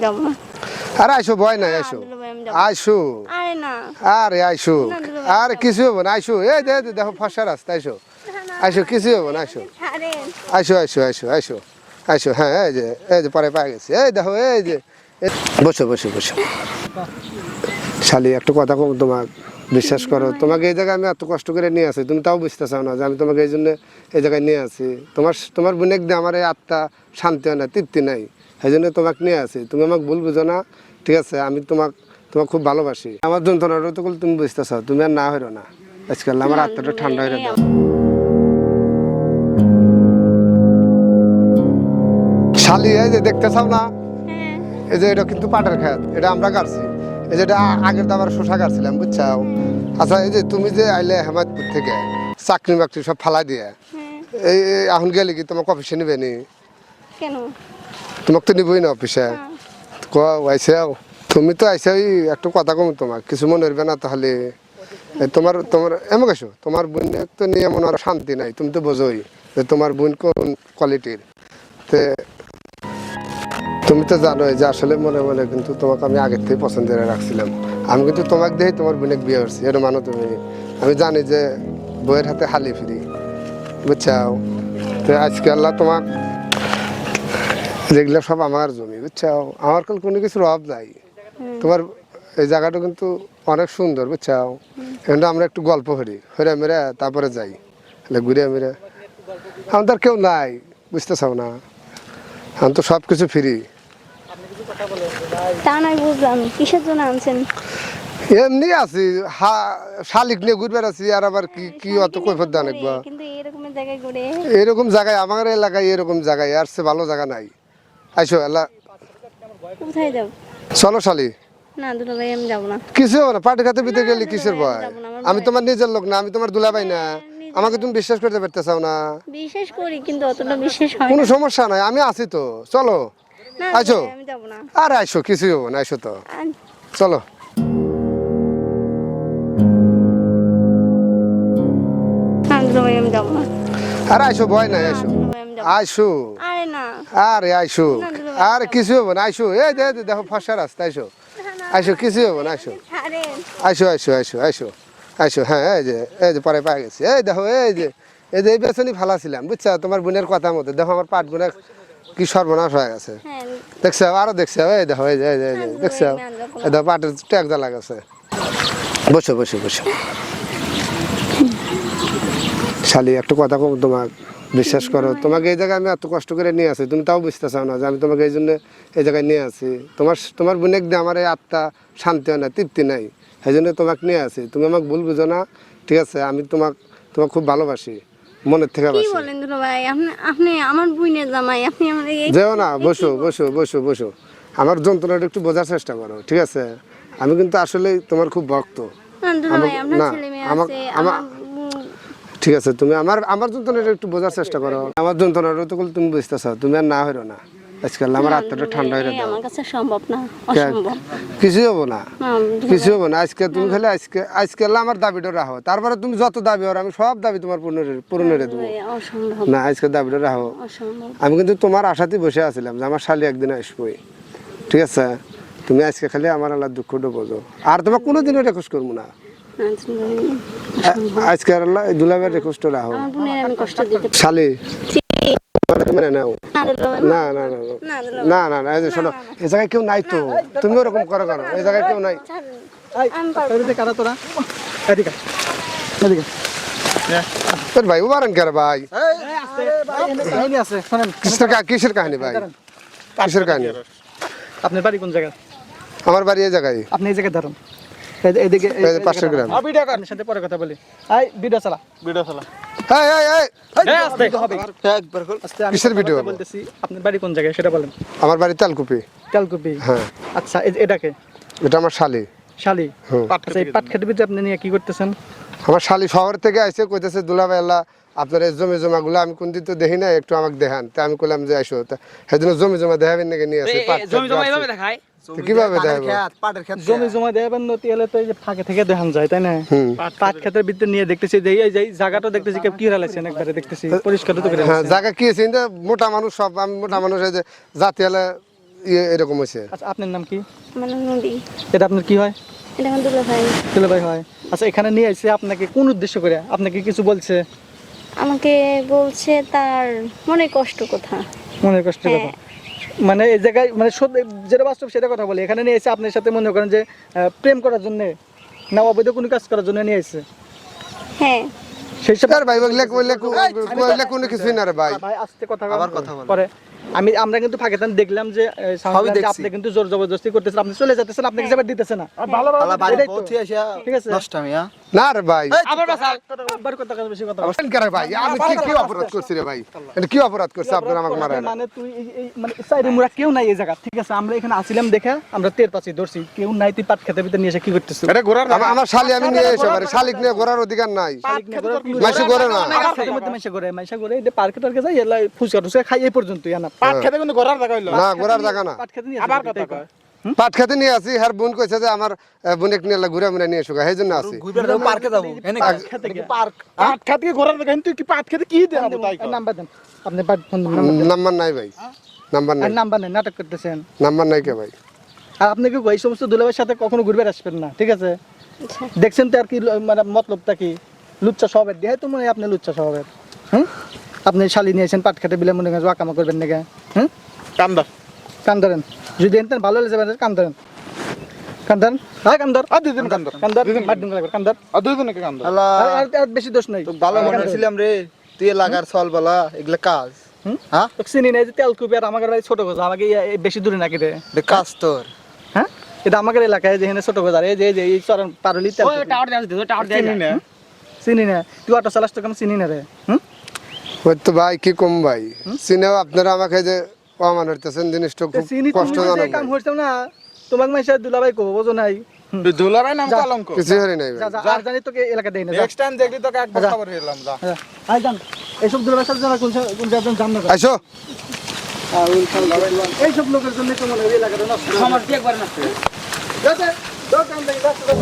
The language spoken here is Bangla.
যাব না। আরে আইসো ভয় নাই, আইসো আইসো। আরে না আরে আইসো, আরে কিছু হবো না, আইসো। এই দেখো ফসা রাস্তা, আইসো আইসো, কিছু হবো না, আইসো আইসো আইসো আইসো আইসো আইসো। হ্যাঁ এই যে পরে পায়ে গেছে, এই দেখো এই যে। বসো বসো বসো। শালি একটা কথা কম, তোমার বিশ্বাস করো, তোমাকে এই জায়গায় আমি এত কষ্ট করে নিয়ে আসি, তুমি তাও বুঝতে চাও না যে আমি তোমাকে এই জন্য এই জায়গায় নিয়ে আসি। তোমার বোনেক দিয়ে আমার এই আত্মা শান্তি হয় না, তৃপ্তি নাই, এই জন্য তোমাকে নিয়ে আসি। তুমি আমাকে ভুল বুঝো না, ঠিক আছে? আমি তোমাকে খুব ভালোবাসি। আমার যন্ত্রণাটা তো তুমি বুঝতে চাও, তুমি আর না হইরো না। আজকাল আমার আত্মাটা ঠান্ডা হয়ে দাও। শালি এই যে দেখতে চাও না, এই যে এটা কিন্তু পাটের খেত, এটা আমরা কাটছি। এই যে এটা আগের তো আবার শশা কাটছিলাম, বুঝছাও? আচ্ছা এই যে তুমি যে আইলে হেমাদপুর থেকে চাকরি বাকরি সব ফালাই দিয়ে এই এখন গেলে কি তোমাকে অফিসে নিবে নি? কেন? তোমাকে তো নিবই না অফিসে। আইসাও তুমি তো আইসাই, একটু কথা কম, তোমার কিছু মনে হইবে না তাহলে। তোমার এমন আসো, তোমার বোন তো নিয়ে মনে হয় শান্তি নাই, তুমি তো বোঝোই যে তোমার বোন কোন কোয়ালিটির। তুমি তো জানোই যে আসলে মনে মনে কিন্তু তোমাকে আমি আগের থেকে পছন্দ করে রাখছিলাম। আমি কিন্তু তোমাকে দেখে তোমার বোনের বিয়ে করছি, এটা মানো তুমি। আমি জানি যে বইয়ের হাতে হালি ফিরি, বুঝছাও? তো আজকে আল্লাহ তোমার যেগুলো সব আমার জমি, বুঝছাও? আমার কোনো কিছুর অভাব নাই। তোমার এই জায়গাটা কিন্তু অনেক সুন্দর, বুঝছাও? এখানটা আমরা একটু গল্প করি, হরে মেরে তারপরে যাই, ঘুরে মেরে। আমাদের কেউ নাই, বুঝতে চাও না? আমি তো সব কিছু ফ্রি। তা নাই বুঝলাম, কিসের জন্য আনছেন? এমনি আছি, শালিক নিয়ে ঘুরবে আছি। আর আবার কি অত কৈফত দান একবার কিন্তু এরকম জায়গায় ঘুরে, এরকম জায়গায়, আমার এলাকায় এরকম জায়গায় আর সে ভালো জায়গা নাই। আইসো এলা, কোথায় যাব? চলো শালি। না দুলা ভাই, আমি যাব না। কিছু হবে না, পাটি খাতে ভিতরে গেলে কিসের ভয়? আমি তোমার নিজের লোক না, আমি তোমার দুলাভাই না। আমাকে তুমি বিশ্বাস করতে পারতে চাও না? বিশ্বাস করি, কিন্তু অতটা বিশ্বাস হয় কোনো না। সমস্যা নাই, আমি আছি তো, চলো না আইসো। আমি যাব না। আরে আইসো, কিছুই হবে না, আইসো তো, চলো। না দুলা ভাই, আমি যাব না। আরে আইসো, ভয় নাই, আইসো আইসো। আরে না আরে আইসো, আরে কিছু হবে না, আইসো। এই দেখো ফসা রাস্তা, আইসো আইসো, কিছু হবে না, আইসো আইসো আইসো আইসো আইসো আইসো। হ্যাঁ এই যে পরে পায়ে গেছে, এই দেখো এই বেসনই ফালাছিলাম, বুঝছো? তোমার বোনের কথা মতো দেখো আমার পাট বোনের কি সর্বনাশ হয়ে গেছে, দেখছো? আরো দেখছো, এই দেখো এই যে দেখছো, এই দেখো পাটের ট্যাগ জ্বালা গেছে। বসো বসো বসো। শালি একটা কথা কম, তোমার বিশ্বাস করো, তোমাকে এই জায়গায় আমি এত কষ্ট করে নিয়ে আসি, তুমি তাও বুঝতে চাও না যে আমি তোমাকে এই জন্য এই জায়গায় নিয়ে আসি। তোমার বোনেক দিয়ে আমার এই আত্মা শান্তি হয় না, তৃপ্তি নাই, এই জন্য তোমাকে নিয়ে আসি। তুমি আমাকে ভুল বুঝো না, ঠিক আছে? আমি তোমাকে খুব ভালোবাসি, মনের থেকে কি বাসি। বলেন দুলা ভাই? আপনি আমার বোনের জামাই, আপনি আমার যেও না, বসো বসো বসো বসো। আমার যন্ত্রণাটা একটু বোঝার চেষ্টা করো, ঠিক আছে? আমি কিন্তু আসলে তোমার খুব ভক্ত। না দুলা ভাই, আপনার ছেলে মেয়ে আছে, আমার ঠিক আছে, তুমি আমার যন্ত্রণাটা একটু বোঝার চেষ্টা করো। আমার যন্ত্রণাটা তো তুমি বুঝতে চাও, তুমি আর না হইরো না। আজকাল আমার আত্মাটা ঠান্ডা হয়ে দাও। আমার কাছে সম্ভব না, অসম্ভব। কিছু হবো না, কিছু হবো না। আজকে তুমি খালি আজকে আমার দাবিটা রাখো, তারপরে তুমি যত দাবি হও আমি সব দাবি তোমার পূরণের দেবো। অসম্ভব না, আজকে দাবিটা রাখো। আমি কিন্তু তোমার আশাতেই বসে আছিলাম যে আমার শালি একদিন আসবোই, ঠিক আছে? তুমি আজকে খালি আমার আল্লাহ দুঃখটা বোঝো, আর তোমার কোনোদিনও রেকোয়েস্ট করবো না। আজকে আল্লাহ দুলাভাইয়ের রেকোয়েস্ট রাখো। শালি মেনে নাও। না না না না না না, এই যে শোনো, এই জায়গায় কেউ নাই তো, তুমি ওরকম করো কেন? এই জায়গায় কেউ নাই। তোর ভাই উবারেন কে ভাই? কিসের কাহিনী ভাই, কিসের কাহিনী? আপনার বাড়ি কোন জায়গায়? আমার বাড়ি এই জায়গায়। আপনি এই জায়গায় ধরুন, এদিকে 500 গ্রাম। আপনার সাথে পরে কথা বলি। এই ভিডিও চালা। কিসের ভিডিও বলতেছি? আপনার বাড়ি কোন জায়গায় সেটা বলেন। আমার বাড়ি তেলকুপি। তেলকুপি? হ্যাঁ। আচ্ছা, এটাকে? এটা আমার শালি। শালি? আচ্ছা, এই পাট খেতের ভিতরে আপনি নিয়ে কি করতেছেন? আমার শালি শহর থেকে আইসে কইতেছে দুলাভাই আল্লাহ আপনার এই জমিগুলো আমি কোনদিন তো দেখি না, একটু আমাকে দেখান। তা আমি কইলাম যে আইসো, সেদিন জমা দেখাবেন নাকি নিয়ে আসে। এইভাবে দেখায়? কিভাবে দেখাবো? জমা দেখাবেন না, তাহলে তো এই যে ফাঁকে থেকে দেখান যায়, তাই না? পাট খেতের ভিতরে নিয়ে দেখতেছি যে এই যে জায়গাটা দেখতেছি কেউ কি রালাইছেন, একবারে দেখতেছি পরিষ্কার তো করে। হ্যাঁ, জায়গা কি আছে? মোটা মানুষ সব, আমি মোটা মানুষ, এই যে জাতি হলে এরকম হয়েছে। আচ্ছা আপনার নাম কি? আমার নাম নদী। এটা আপনার কি হয়? এটা আমার দুলা ভাই। দুলা ভাই হয়। আচ্ছা এখানে নিয়ে এসে আপনাকে কোন উদ্দেশ্য করে আপনাকে কিছু বলছে? আমাকে বলছে তার মনে কষ্ট কথা। মনের কষ্টের কথা। মানে এই জায়গায় মানে যেটা বাস্তব সেটা কথা বলে, এখানে নিয়ে এসে আপনার সাথে মনে করেন যে প্রেম করার জন্য না অবৈধ কোনো কাজ করার জন্য নিয়ে এসে? হ্যাঁ। সেই সব আর ভাই ওইগুলা কোনো কিছুই না রে ভাই। ভাই আস্তে কথা আবার কথা বলে। পরে আমরা কিন্তু পাকিস্তান দেখলাম যে আপনি কিন্তু জোর জবরদস্তি করতেছেন, আপনি চলে যেতেছেন, আপনাকে যাবার দিতেছে না। আলা বাড়ি এটাই তো। পৌঁছে আসা ঠিক আছে। নষ্টামি হ্যাঁ না রে ভাই, আবার কথা বেশি কথা কেন ভাই আমি কি অপরাধ করছি রে ভাই? এটা কি অপরাধ করছে আপনারা আমাকে মারেন? মানে তুই এই মানে সাইডে মুরা কেউ নাই এই জায়গা, ঠিক আছে? আমরা এখানে আসিলাম দেখে আমরা টের পাচ্ছি ধরছি কেউ নাই, তুই পাট খেতে ভিতরে নিয়ে এসে কি করতেছিস? আমার শালি আমি নিয়ে এসে পারে, শালিক নিয়ে ঘোরার অধিকার নাই। মাইসে ঘোরে না। মাইশা করে এই পার্কে টার্কে যাই এলা ফুচকা টুচকা খাই এই পর্যন্ত না। পাট খেতে কিন্তু ঘোরার জায়গা হইলো না, ঘোরার জায়গা না। পাট খেতে নিয়ে আবার কথা কয় পাট খেতে নিয়ে আসি, হ্যার বোন কইছে যে আমার বোনকে নিয়ে ঘুরে মুড়ে নিয়ে এসো, সেই জন্য আসি। পার্কে যাবো এনে খেতে গিয়ে পাট খেতে কি ঘোরার দেখেন তুই কি পাট খেতে কি দেন তাই নাম্বার দেন আপনি পাট ফোন নাম্বার নাই ভাই, নাম্বার নাই, নাম্বার নেই, নাটক করতেছেন। নাম্বার নাই কে ভাই? আর আপনি কি এই সমস্ত দুলাভাইয়ের সাথে কখনো ঘুরবে আসবেন না, ঠিক আছে? দেখছেন তো আর কি মানে মতলবটা কি? লুচ্চা স্বভাবের দিয়ে তো মনে হয় আপনি লুচ্চা স্বভাবের। আপনি শালি নিয়েছেন পাট খেতে বিলে মনে করেন ওয়াকামা করবেন নাকি? কামদার কান ধরেন, যদি এনতেন ভালো হলে যাবেন কান ধরেন, কান ধরেন, হ্যাঁ কান ধর, আর দুই দিন কামদার কান ধর, মারদিন লাগবে কান ধর। আর দুই দিন কি কামদার আলা আর বেশি দোষ নাই। তো ভালো মনে ছিলাম রে, তুই লাগার সল বলা এগুলা কাজ হ্যাঁ তো চিনি নাই যে তেল কুপি আর আমাদের বাড়ি ছোট গোজা, আমাকে বেশি দূরে নাকি রে? এটা কাজ তোর হ্যাঁ এটা আমাদের এলাকায় যেখানে ছোট গোজা এই যে এই চরণ পারলি তেল চিনি না চিনি না, তুই অটো চালাস তো কেন চিনি না রে? ওই তো ভাই কি কম ভাই, চিনেও আপনারা আমাকে যে অমান হইতেছেন, জিনিসটা খুব চিনি কষ্টজনক কাম ভাই। হইছে না, তোমাকে মাইসা দুলাভাই কো বোঝো নাই? তুই দুলারাই নাম কলঙ্ক কিছু হরি নাই ভাই। যা আর জানি তোকে এলাকা দেই না। নেক্সট টাইম দেখলি তোকে একবার খবর দিলাম যা আই জান এইসব দুলাভাইয়ের সাথে যারা কোন যাবেন জান না। আইসো এইসব লোকের জন্য তো মনে হয় এলাকাটা নষ্ট আমার কি একবার নষ্ট যাতে দাও কাম দেই রাস্তা